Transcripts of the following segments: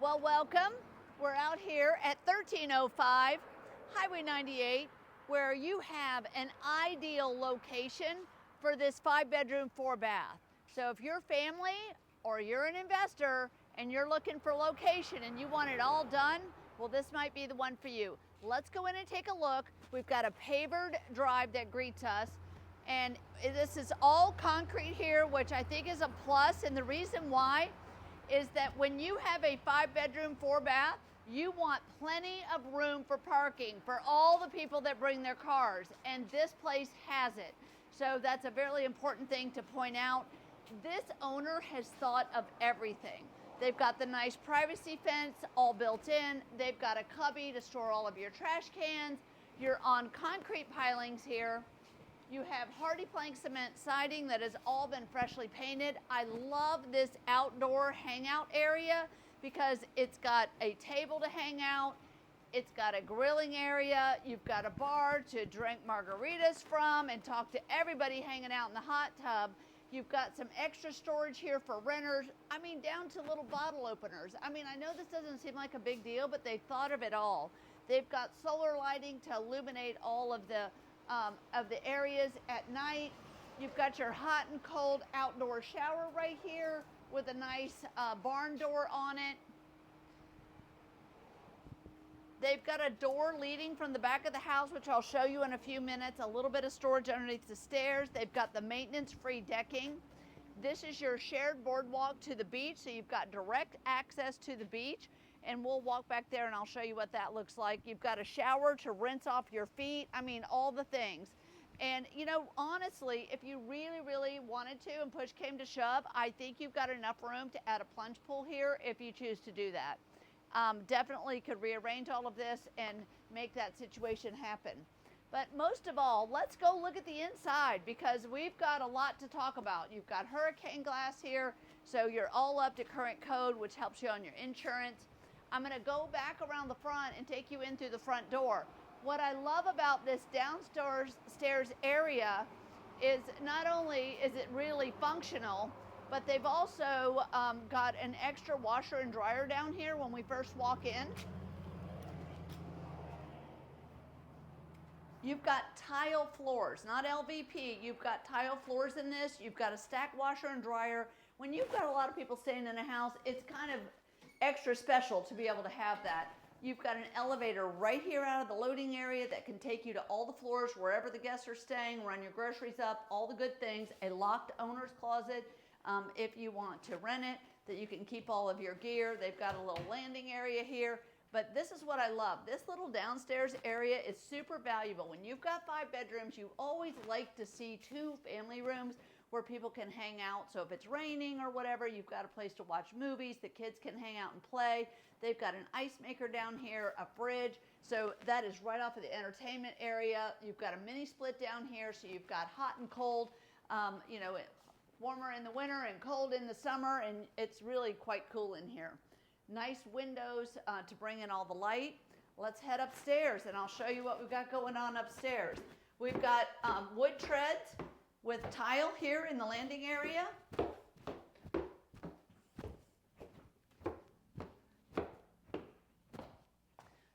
Well, welcome. We're out here at 1305 Highway 98, where you have an ideal location for this 5-bedroom, 4-bath. So if you're family or you're an investor and you're looking for location and you want it all done, well, this might be the one for you. Let's go in and take a look. We've got a pavered drive that greets us. And this is all concrete here, which I think is a plus. And the reason why is that when you have a 5-bedroom, 4-bath, you want plenty of room for parking for all the people that bring their cars. And this place has it. So that's a very important thing to point out. This owner has thought of everything. They've got the nice privacy fence all built in. They've got a cubby to store all of your trash cans. You're on concrete pilings here. You have hardy plank cement siding that has all been freshly painted. I love this outdoor hangout area because it's got a table to hang out. It's got a grilling area. You've got a bar to drink margaritas from and talk to everybody hanging out in the hot tub. You've got some extra storage here for renters. I mean, down to little bottle openers. I mean, I know this doesn't seem like a big deal, but they thought of it all. They've got solar lighting to illuminate all of the areas at night. You've got your hot and cold outdoor shower right here with a nice barn door on it. They've got a door leading from the back of the house, which I'll show you in a few minutes. A little bit of storage underneath the stairs. They've got the maintenance-free decking. This is your shared boardwalk to the beach, so you've got direct access to the beach. And we'll walk back there and I'll show you what that looks like. You've got a shower to rinse off your feet. I mean, all the things. And you know, honestly, if you really wanted to and push came to shove, I think you've got enough room to add a plunge pool here if you choose to do that. Definitely could rearrange all of this and make that situation happen. But most of all, let's go look at the inside because we've got a lot to talk about. You've got hurricane glass here, so you're all up to current code, which helps you on your insurance. I'm going to go back around the front and take you in through the front door. What I love about this downstairs area is not only is it really functional, but they've also got an extra washer and dryer down here when we first walk in. You've got tile floors, not LVP. You've got tile floors in this. You've got a stacked washer and dryer. When you've got a lot of people staying in a house, it's kind of extra special to be able to have that. You've got an elevator right here out of the loading area that can take you to all the floors wherever the guests are staying, run your groceries up, all the good things. A locked owner's closet if you want to rent it, that you can keep all of your gear. They've got a little landing area here. But this is what I love. This little downstairs area is super valuable. When you've got 5 bedrooms, you always like to see 2 family rooms where people can hang out. So if it's raining or whatever, you've got a place to watch movies. The kids can hang out and play. They've got an ice maker down here, a fridge. So that is right off of the entertainment area. You've got a mini split down here. So you've got hot and cold, you know, warmer in the winter and cold in the summer. And it's really quite cool in here. Nice windows to bring in all the light. Let's head upstairs and I'll show you what we've got going on upstairs. We've got wood treads with tile here in the landing area.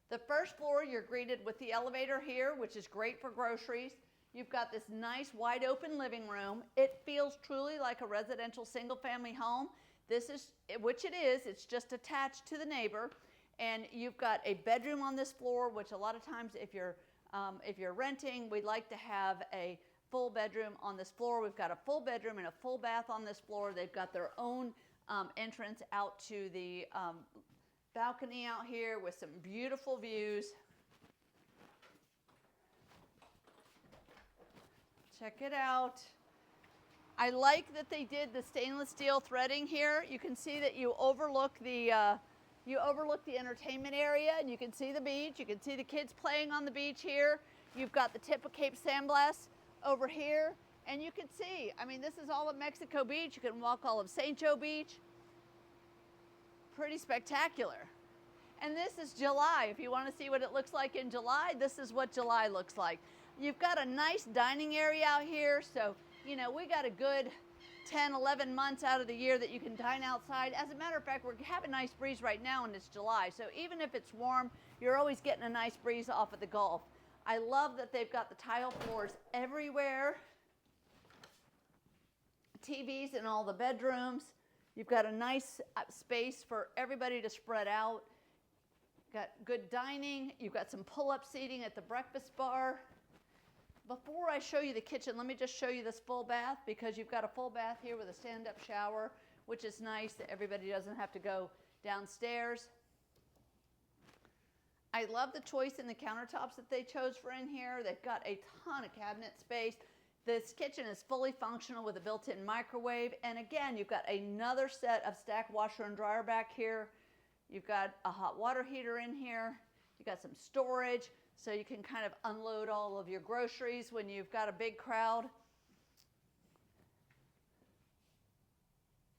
The first floor, you're greeted with the elevator here, which is great for groceries. You've got this nice wide open living room. It feels truly like a residential single family home. This is, which it is, it's just attached to the neighbor. And you've got a bedroom on this floor, which a lot of times if you're renting, we'd like to have a full bedroom on this floor. We've got a full bedroom and a full bath on this floor. They've got their own entrance out to the balcony out here with some beautiful views. Check it out. I like that they did the stainless steel threading here. You can see that you overlook the entertainment area and you can see the beach. You can see the kids playing on the beach here. You've got the tip of Cape San Blas over here. And you can see, I mean, this is all of Mexico Beach. You can walk all of St. Joe Beach. Pretty spectacular. And this is July. If you want to see what it looks like in July, this is what July looks like. You've got a nice dining area out here. So, you know, we got a good 10, 11 months out of the year that you can dine outside. As a matter of fact, we're having a nice breeze right now and it's July. So even if it's warm, you're always getting a nice breeze off of the Gulf. I love that they've got the tile floors everywhere. TVs in all the bedrooms. You've got a nice space for everybody to spread out. Got good dining. You've got some pull-up seating at the breakfast bar. Before I show you the kitchen, let me just show you this full bath, because you've got a full bath here with a stand-up shower, which is nice that everybody doesn't have to go downstairs. I love the choice in the countertops that they chose for in here. They've got a ton of cabinet space. This kitchen is fully functional with a built-in microwave. And again, you've got another set of stacked washer and dryer back here. You've got a hot water heater in here. You've got some storage, so you can kind of unload all of your groceries when you've got a big crowd.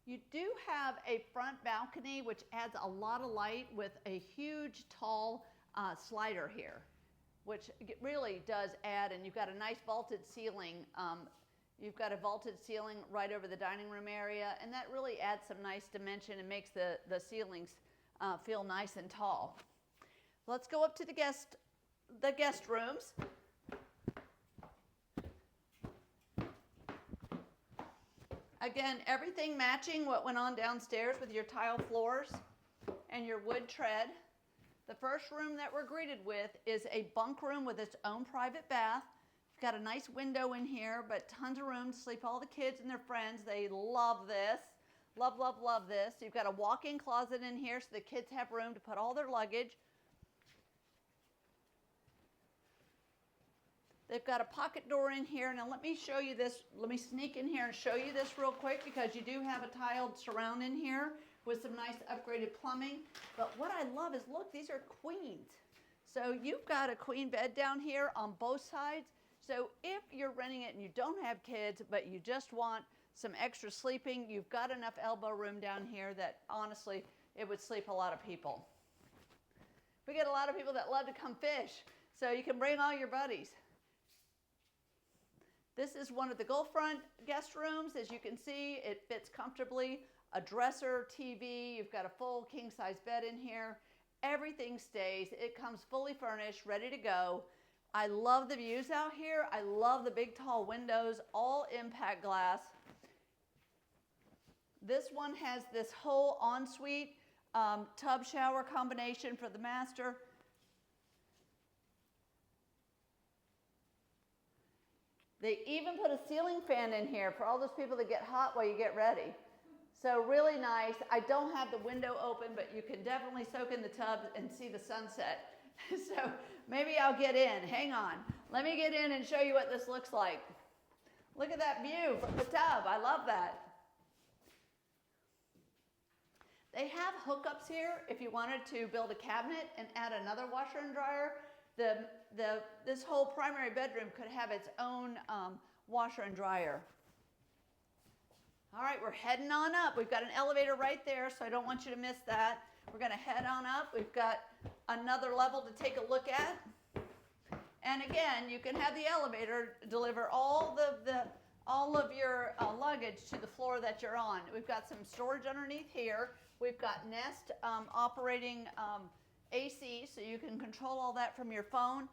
You do have a front balcony, which adds a lot of light with a huge, tall slider here, which really does add, and you've got a nice vaulted ceiling. You've got a vaulted ceiling right over the dining room area, and that really adds some nice dimension and makes the ceilings feel nice and tall. Let's go up to the guest rooms. Again, everything matching what went on downstairs with your tile floors and your wood tread. The first room that we're greeted with is a bunk room with its own private bath. It's got a nice window in here, but tons of room to sleep all the kids and their friends. They love this. Love, love, love this. You've got a walk-in closet in here so the kids have room to put all their luggage. They've got a pocket door in here. Now let me show you this. Let me sneak in here and show you this real quick, because you do have a tiled surround in here with some nice upgraded plumbing. But what I love is, look, these are queens. So you've got a queen bed down here on both sides. So if you're renting it and you don't have kids, but you just want some extra sleeping, you've got enough elbow room down here that honestly, it would sleep a lot of people. We get a lot of people that love to come fish, so you can bring all your buddies. This is one of the Gulf front guest rooms. As you can see, it fits comfortably. A dresser, TV, you've got a full king-size bed in here. Everything stays. It comes fully furnished, ready to go. I love the views out here. I love the big tall windows, all impact glass. This one has this whole ensuite tub shower combination for the master. They even put a ceiling fan in here for all those people that get hot while you get ready. So really nice. I don't have the window open, but you can definitely soak in the tub and see the sunset. So maybe I'll get in. Hang on. Let me get in and show you what this looks like. Look at that view from the tub. I love that. They have hookups here if you wanted to build a cabinet and add another washer and dryer. This whole primary bedroom could have its own washer and dryer. All right, we're heading on up. We've got an elevator right there, so I don't want you to miss that. We're going to head on up. We've got another level to take a look at. And again, you can have the elevator deliver all of your luggage to the floor that you're on. We've got some storage underneath here. We've got Nest operating AC, so you can control all that from your phone.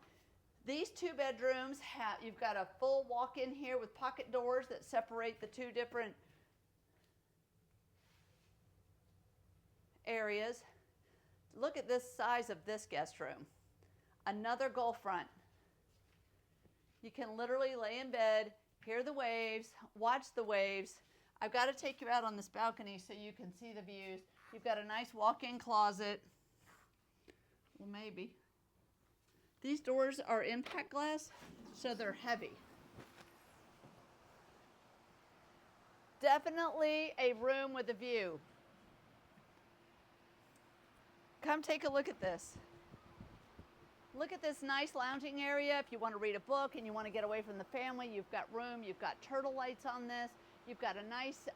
These two bedrooms you've got a full walk-in here with pocket doors that separate the two different areas. Look at this size of this guest room. Another Gulf front. You can literally lay in bed, hear the waves, watch the waves. I've got to take you out on this balcony so you can see the views. You've got a nice walk-in closet. Well, maybe. These doors are impact glass, so they're heavy. Definitely a room with a view. Come take a look at this. Look at this nice lounging area. If you want to read a book and you want to get away from the family, you've got room. You've got turtle lights on this. You've got a nice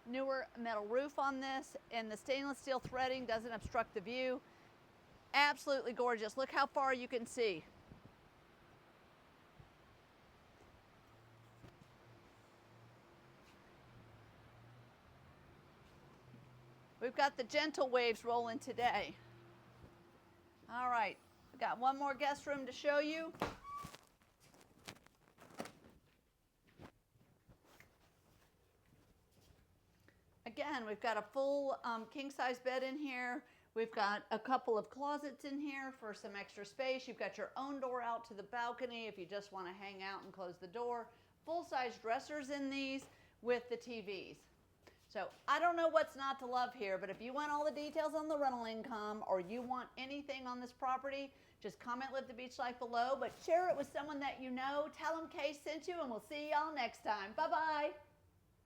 newer metal roof on this, and the stainless steel threading doesn't obstruct the view. Absolutely gorgeous. Look how far you can see. We've got the gentle waves rolling today. All right, we've got one more guest room to show you. Again, we've got a full king-size bed in here. We've got a couple of closets in here for some extra space. You've got your own door out to the balcony if you just want to hang out and close the door. Full-size dressers in these with the TVs. So I don't know what's not to love here, but if you want all the details on the rental income or you want anything on this property, just comment Live the Beach Life below, but share it with someone that you know. Tell them Kay sent you, and we'll see y'all next time. Bye-bye.